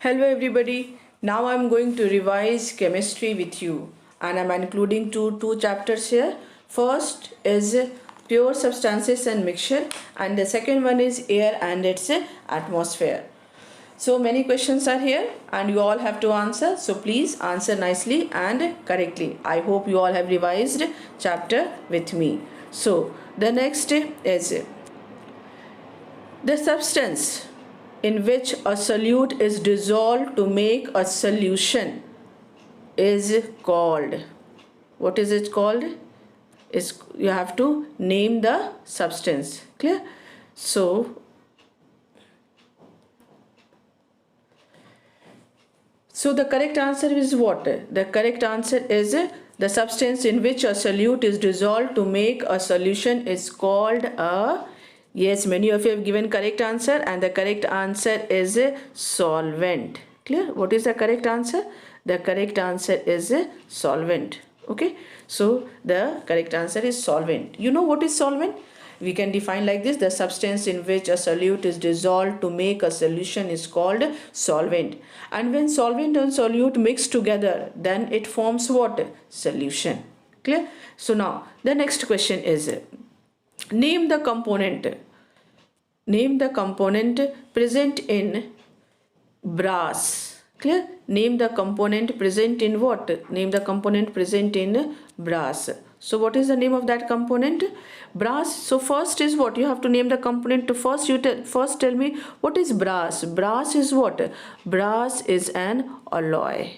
Hello everybody. Now I'm going to revise chemistry with you and I'm including two chapters here. First is pure substances and mixture and the second one is air and its atmosphere. So many questions are here and you all have to answer. So please answer nicely and correctly. I hope you all have revised chapter with me. So the next is the substance in which a solute is dissolved to make a solution is called. What is it called? Is you have to name the substance. Clear? So the correct answer is what? The correct answer is the substance in which a solute is dissolved to make a solution is called a. Yes, many of you have given correct answer and the correct answer is a solvent. Clear? What is the correct answer? The correct answer is a solvent. Okay, so the correct answer is solvent. You know what is solvent? We can define like this: the substance in which a solute is dissolved to make a solution is called solvent. And when solvent and solute mix together, then it forms what? Solution. Clear? So now the next question is, name the component present in brass. Clear? Name the component present in what? Name the component present in brass. So what is the name of that component? Brass. So first is what? You have to name the component. To first first tell me what is brass. Brass is what? Brass is an alloy.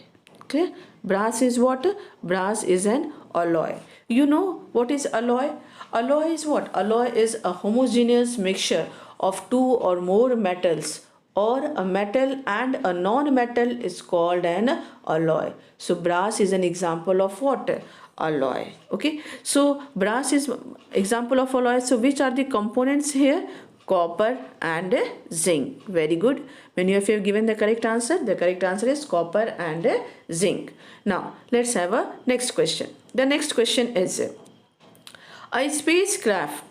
Clear? Brass is what? Brass is an alloy. You know what is alloy? Alloy is what? Alloy is a homogeneous mixture of two or more metals, or a metal and a non-metal is called an alloy. So brass is an example of what? Alloy. Okay, so brass is example of alloy. So which are the components here? Copper and zinc. Very good. Many of you have given the correct answer. The correct answer is copper and zinc. Now let's have a next question. The next question is, a spacecraft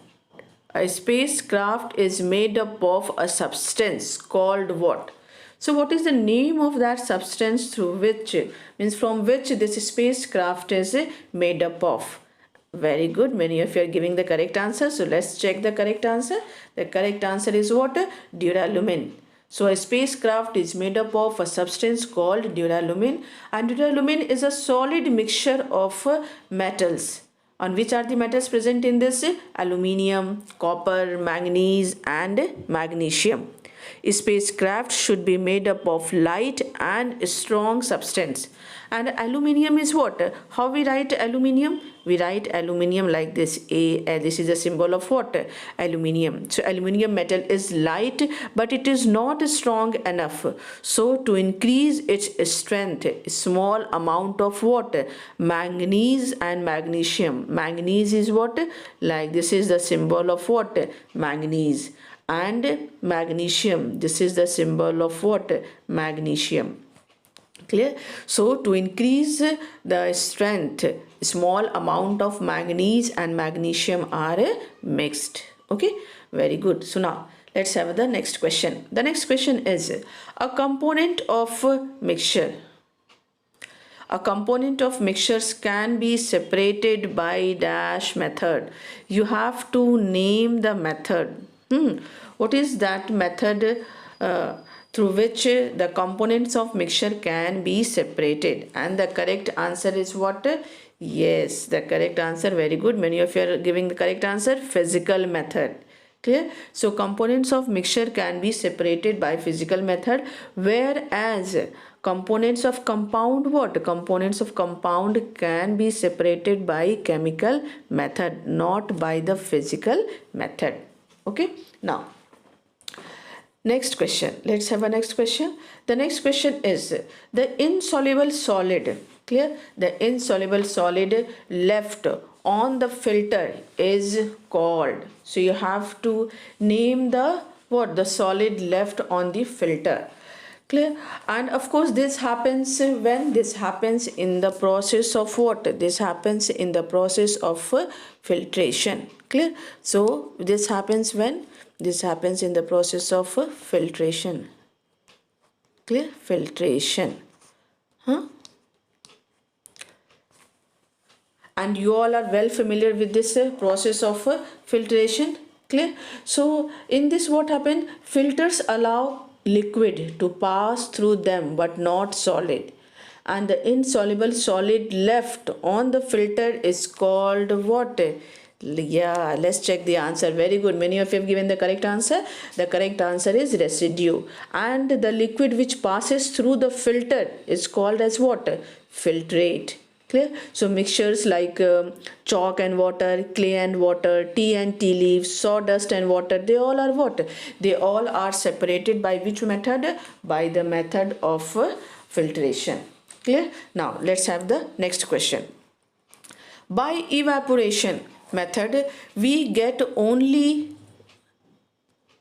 is made up of a substance called what? So what is the name of that substance through which, means from which this spacecraft is made up of? Very good. Many of you are giving the correct answer. So let's check the correct answer. The correct answer is what? Duralumin. So a spacecraft is made up of a substance called duralumin, and duralumin is a solid mixture of metals. On which are the metals present in this? Aluminium, copper, manganese and magnesium. A spacecraft should be made up of light and strong substance. And aluminium is what? How we write aluminium? We write aluminium like this. This is a symbol of what? Aluminium. So aluminium metal is light, but it is not strong enough. So to increase its strength, small amount of what? Manganese and magnesium. Manganese is what? Like this is the symbol of what? Manganese. And magnesium, this is the symbol of what? Magnesium. Clear? So to increase the strength, small amount of manganese and magnesium are mixed. Okay, very good. So now let's have the next question. The next question is, a component of mixture. A component of mixtures can be separated by dash method. You have to name the method. What is that method through which the components of mixture can be separated? And the correct answer is what? Yes, the correct answer. Very good. Many of you are giving the correct answer. Physical method. Clear? So components of mixture can be separated by physical method, whereas components of compound, what? Components of compound can be separated by chemical method, not by the physical method. Okay, now next question. Let's have a next question. The next question is, the insoluble solid. Clear? The insoluble solid left on the filter is called. So you have to name the what? The solid left on the filter. Clear? And of course this happens when? This happens in the process of what? This happens in the process of filtration. Clear? So this happens when? This happens in the process of filtration. Clear? Filtration. Huh? And you all are well familiar with this process of filtration. Clear? So in this, what happened? Filters allow liquid to pass through them but not solid, and the insoluble solid left on the filter is called what? Yeah, let's check the answer. Very good, many of you have given the correct answer. The correct answer is residue, and the liquid which passes through the filter is called as what? Filtrate. Clear? So mixtures like chalk and water, clay and water, tea and tea leaves, sawdust and water, they all are what? They all are separated by which method? By the method of filtration. Clear? Now let's have the next question. By evaporation method, we get only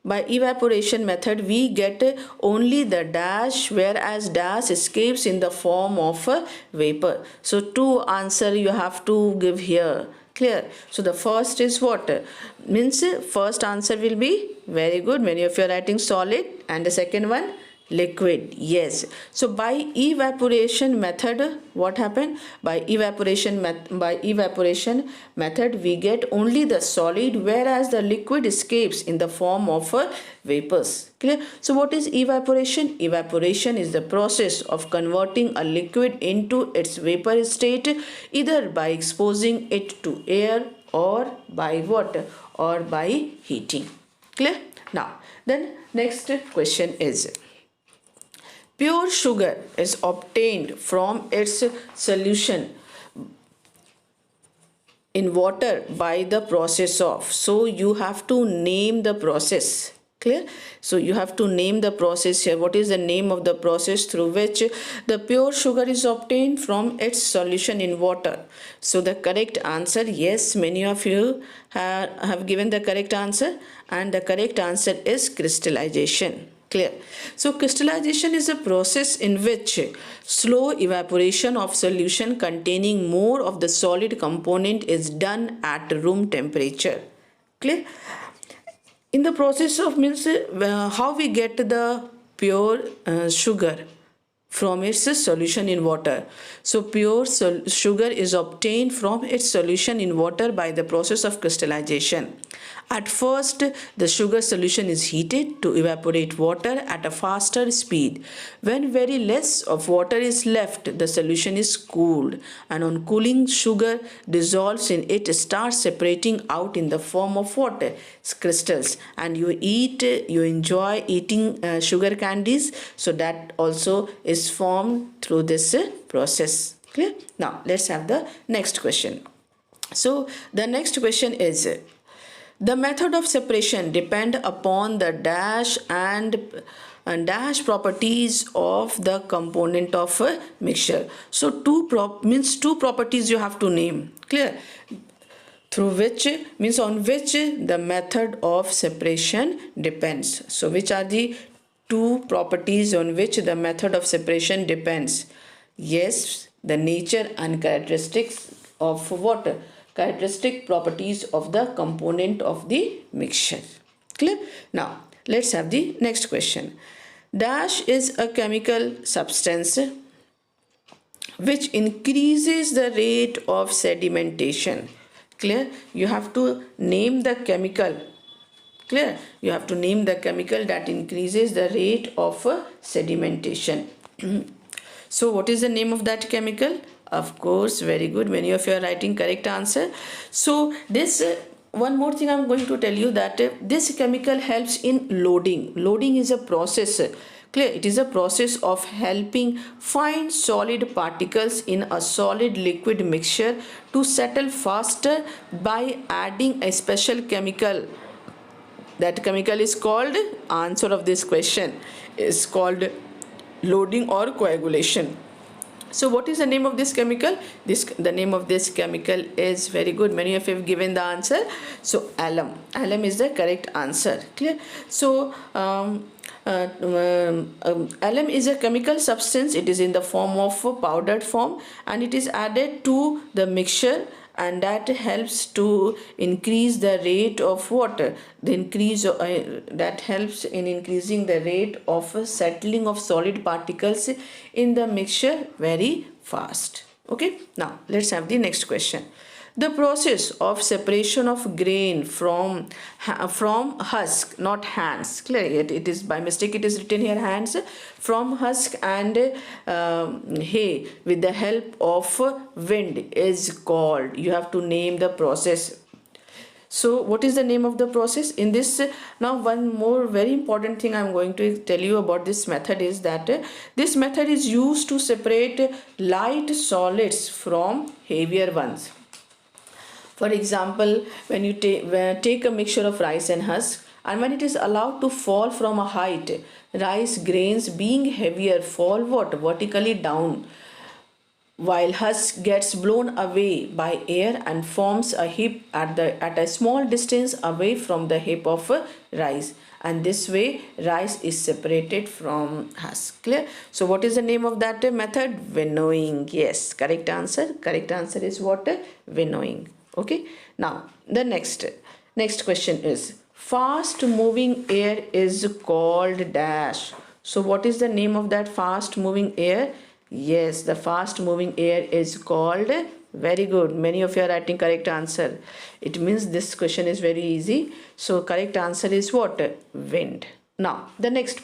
by evaporation method we get only the dash, whereas dash escapes in the form of a vapor. So two answer you have to give here. Clear? So the first is what? Means first answer will be, very good, many of you are writing solid, and the second one liquid. Yes. So by evaporation method, what happened? By evaporation method we get only the solid, whereas the liquid escapes in the form of vapors. Clear? So what is evaporation? Evaporation is the process of converting a liquid into its vapor state, either by exposing it to air or by water or by heating. Clear? Now then next question is, pure sugar is obtained from its solution in water by the process of. So you have to name the process. Clear? So you have to name the process here. What is the name of the process through which the pure sugar is obtained from its solution in water? So the correct answer, yes, many of you have given the correct answer, and the correct answer is crystallization. Clear? So crystallization is a process in which slow evaporation of solution containing more of the solid component is done at room temperature. Clear? In the process of means how we get the pure sugar from its solution in water. So pure sugar is obtained from its solution in water by the process of crystallization. At first, the sugar solution is heated to evaporate water at a faster speed. When very less of water is left, the solution is cooled, and on cooling, sugar dissolves in it, starts separating out in the form of water crystals, and you enjoy eating sugar candies. So that also is formed through this process. Clear? Now let's have the next question. So the next question is, the method of separation depend upon the dash and dash properties of the component of a mixture. So two properties you have to name. Clear? Through which means on which the method of separation depends. So which are the two properties on which the method of separation depends? Yes, the nature and characteristics of water. Characteristic properties of the component of the mixture. Clear? Now let's have the next question. Dash is a chemical substance which increases the rate of sedimentation. Clear? You have to name the chemical. Clear? You have to name the chemical that increases the rate of sedimentation. So what is the name of that chemical? Of course, very good, many of you are writing correct answer. So this one more thing I'm going to tell you, that this chemical helps in loading. Loading is a process. Clear? It is a process of helping fine solid particles in a solid liquid mixture to settle faster by adding a special chemical. That chemical is called, answer of this question is called loading or coagulation. So what is the name of this chemical? The name of this chemical is, very good, many of you have given the answer. So alum. Alum is the correct answer. Clear? So alum is a chemical substance. It is in the form of powdered form, and it is added to the mixture and that helps to increase the rate of water. The increase that helps in increasing the rate of settling of solid particles in the mixture very fast. Okay, now let's have the next question. The process of separation of grain from husk, not hands. Clearly, it is by mistake. It is written here hands, from husk and hay with the help of wind is called. You have to name the process. So what is the name of the process in this? Now one more very important thing I'm going to tell you about this method is that this method is used to separate light solids from heavier ones. For example, when you take a mixture of rice and husk, and when it is allowed to fall from a height, rice grains being heavier fall what? Vertically down, while husk gets blown away by air and forms a heap at a small distance away from the heap of rice, and this way rice is separated from husk. Clear? So what is the name of that method? Winnowing. Yes, correct answer is what? Winnowing. Okay, now the next question is, fast moving air is called dash. So what is the name of that fast moving air? Yes, the fast moving air is called, very good, many of you are writing correct answer. It means this question is very easy. So correct answer is what? Wind. Now the next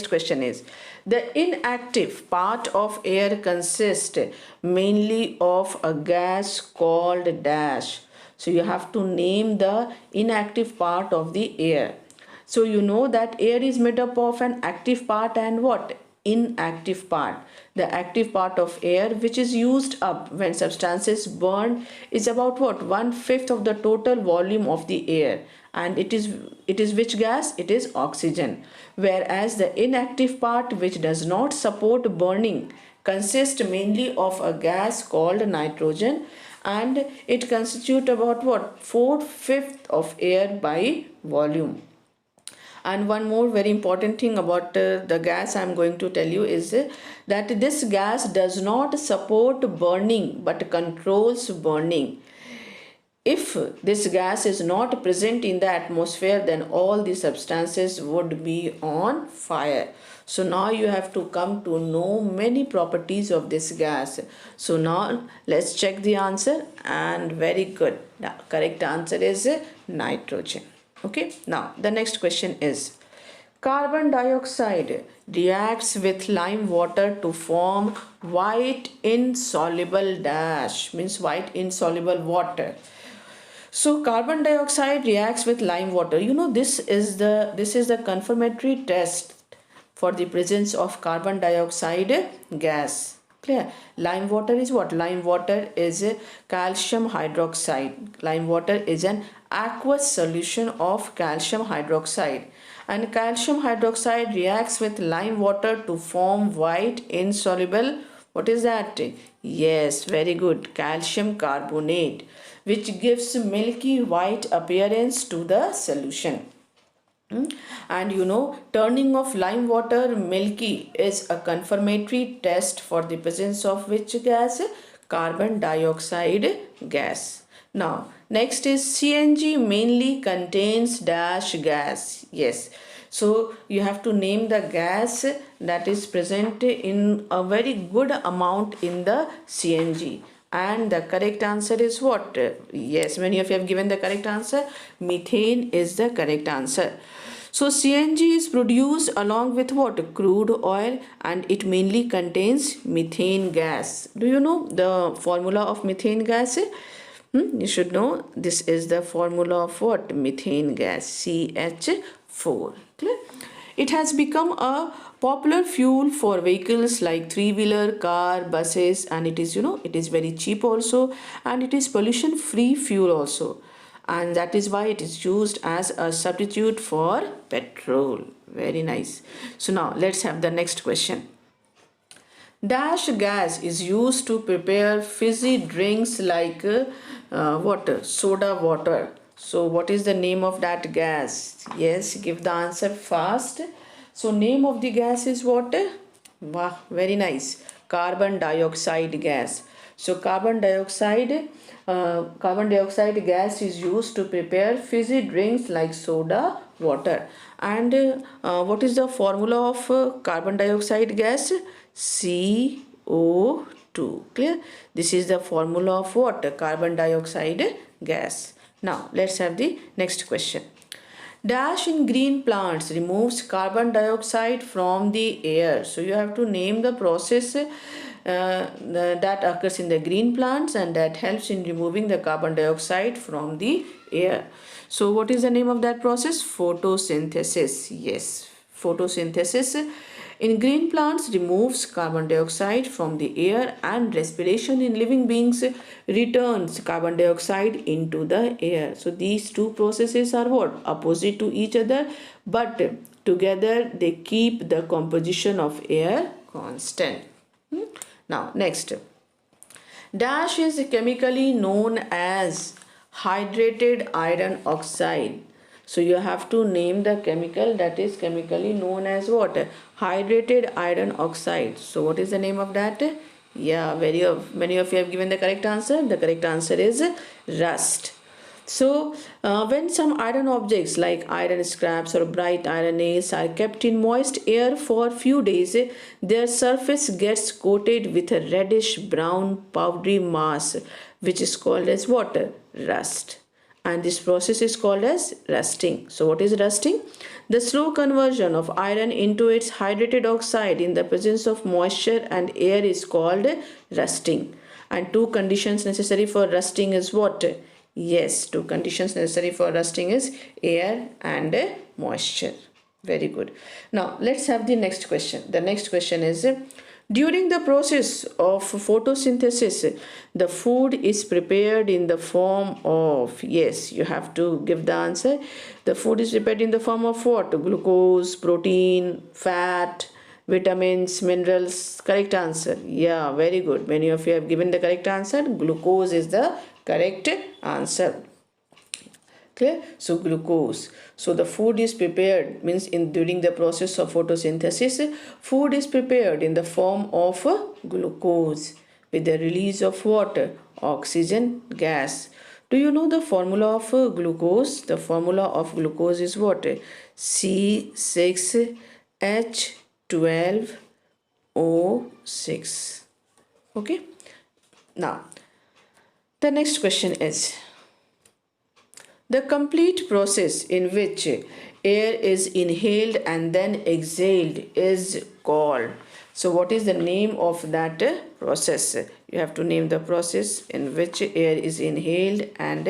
question is, the inactive part of air consists mainly of a gas called dash. So you have to name the inactive part of the air. So you know that air is made up of an active part and what? Inactive part. The active part of air which is used up when substances burn is about what? 1/5 of the total volume of the air, and it is which gas? It is oxygen. Whereas the inactive part which does not support burning consists mainly of a gas called nitrogen, and it constitutes about what? 4/5 of air by volume. And one more very important thing about the gas I'm going to tell you is that this gas does not support burning but controls burning. If this gas is not present in the atmosphere, then all the substances would be on fire. So now you have to come to know many properties of this gas. So now let's check the answer, and very good. Now correct answer is nitrogen. Okay, now the next question is, carbon dioxide reacts with lime water to form white insoluble dash, means white insoluble water. So carbon dioxide reacts with lime water. You know, this is the confirmatory test for the presence of carbon dioxide gas. Clear? Lime water is what? Lime water is calcium hydroxide. Lime water is an aqueous solution of calcium hydroxide, and calcium hydroxide reacts with lime water to form white insoluble, what is that? Yes, very good, calcium carbonate, which gives milky white appearance to the solution. And you know, turning of lime water milky is a confirmatory test for the presence of which gas? Carbon dioxide gas. Now next is, CNG mainly contains dash gas. Yes, so you have to name the gas that is present in a very good amount in the CNG. And the correct answer is what? Yes, many of you have given the correct answer. Methane is the correct answer. So CNG is produced along with what? Crude oil, and it mainly contains methane gas. Do you know the formula of methane gas? You should know, this is the formula of what? Methane gas, CH4. Clear? It has become a popular fuel for vehicles like three-wheeler, car, buses, and it is, you know, it is very cheap also, and it is pollution-free fuel also, and that is why it is used as a substitute for petrol. Very nice. So now let's have the next question. Dash gas is used to prepare fizzy drinks like water, soda water. So what is the name of that gas? Yes, give the answer fast. So name of the gas is what? Wow, very nice. Carbon dioxide gas. So carbon dioxide gas is used to prepare fizzy drinks like soda, water. And what is the formula of carbon dioxide gas? CO2. Clear? This is the formula of what? Carbon dioxide gas. Now let's have the next question. Dash in green plants removes carbon dioxide from the air. So you have to name the process that occurs in the green plants and that helps in removing the carbon dioxide from the air. So what is the name of that process? Photosynthesis. Yes, photosynthesis in green plants removes carbon dioxide from the air, and respiration in living beings returns carbon dioxide into the air. So these two processes are what? Opposite to each other, but together they keep the composition of air constant. Now next, dash is chemically known as hydrated iron oxide. So you have to name the chemical that is chemically known as what? Hydrated iron oxide. So what is the name of that? Yeah, many of you have given the correct answer. The correct answer is rust. So when some iron objects like iron scraps or bright iron nails are kept in moist air for few days, their surface gets coated with a reddish brown powdery mass, which is called as what? Rust. And this process is called as rusting. So what is rusting? The slow conversion of iron into its hydrated oxide in the presence of moisture and air is called rusting. And two conditions necessary for rusting is what? Yes, two conditions necessary for rusting is air and moisture. Very good. Now let's have the next question. The next question is, during the process of photosynthesis, the food is prepared in the form of, yes, you have to give the answer. The food is prepared in the form of what? Glucose, protein, fat, vitamins, minerals. Correct answer. Yeah, very good. Many of you have given the correct answer. Glucose is the correct answer. Clear? So glucose. So the food is prepared, means during the process of photosynthesis, food is prepared in the form of glucose with the release of water, oxygen gas. Do you know the formula of glucose? The formula of glucose is what? C6H12O6. Okay. Now the next question is, the complete process in which air is inhaled and then exhaled is called. So what is the name of that process? You have to name the process in which air is inhaled and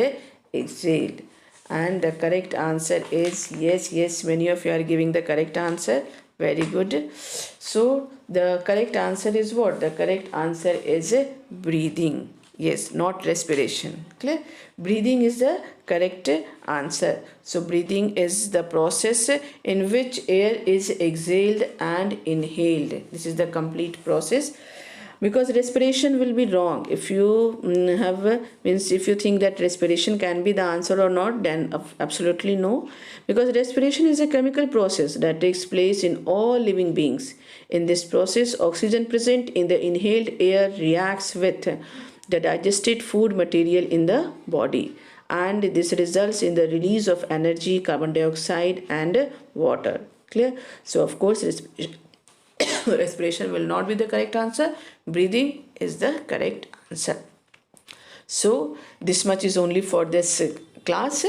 exhaled. And the correct answer is yes, many of you are giving the correct answer. Very good. So the correct answer is what? The correct answer is breathing. Yes, not respiration. Clear? Breathing is the correct answer. So breathing is the process in which air is exhaled and inhaled. This is the complete process. Because respiration will be wrong. If you if you think that respiration can be the answer or not, then absolutely no. Because respiration is a chemical process that takes place in all living beings. In this process, oxygen present in the inhaled air reacts with the digested food material in the body, and this results in the release of energy, carbon dioxide and water. Clear? So of course respiration will not be the correct answer. Breathing is the correct answer. So this much is only for this class.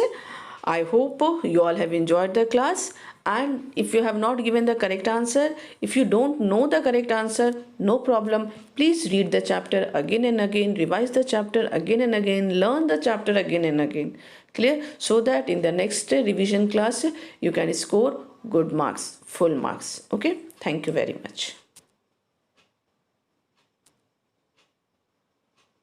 I hope you all have enjoyed the class. And if you have not given the correct answer, if you don't know the correct answer, no problem. Please read the chapter again and again, revise the chapter again and again, learn the chapter again and again. Clear? So that in the next revision class, you can score good marks, full marks. Okay? Thank you very much.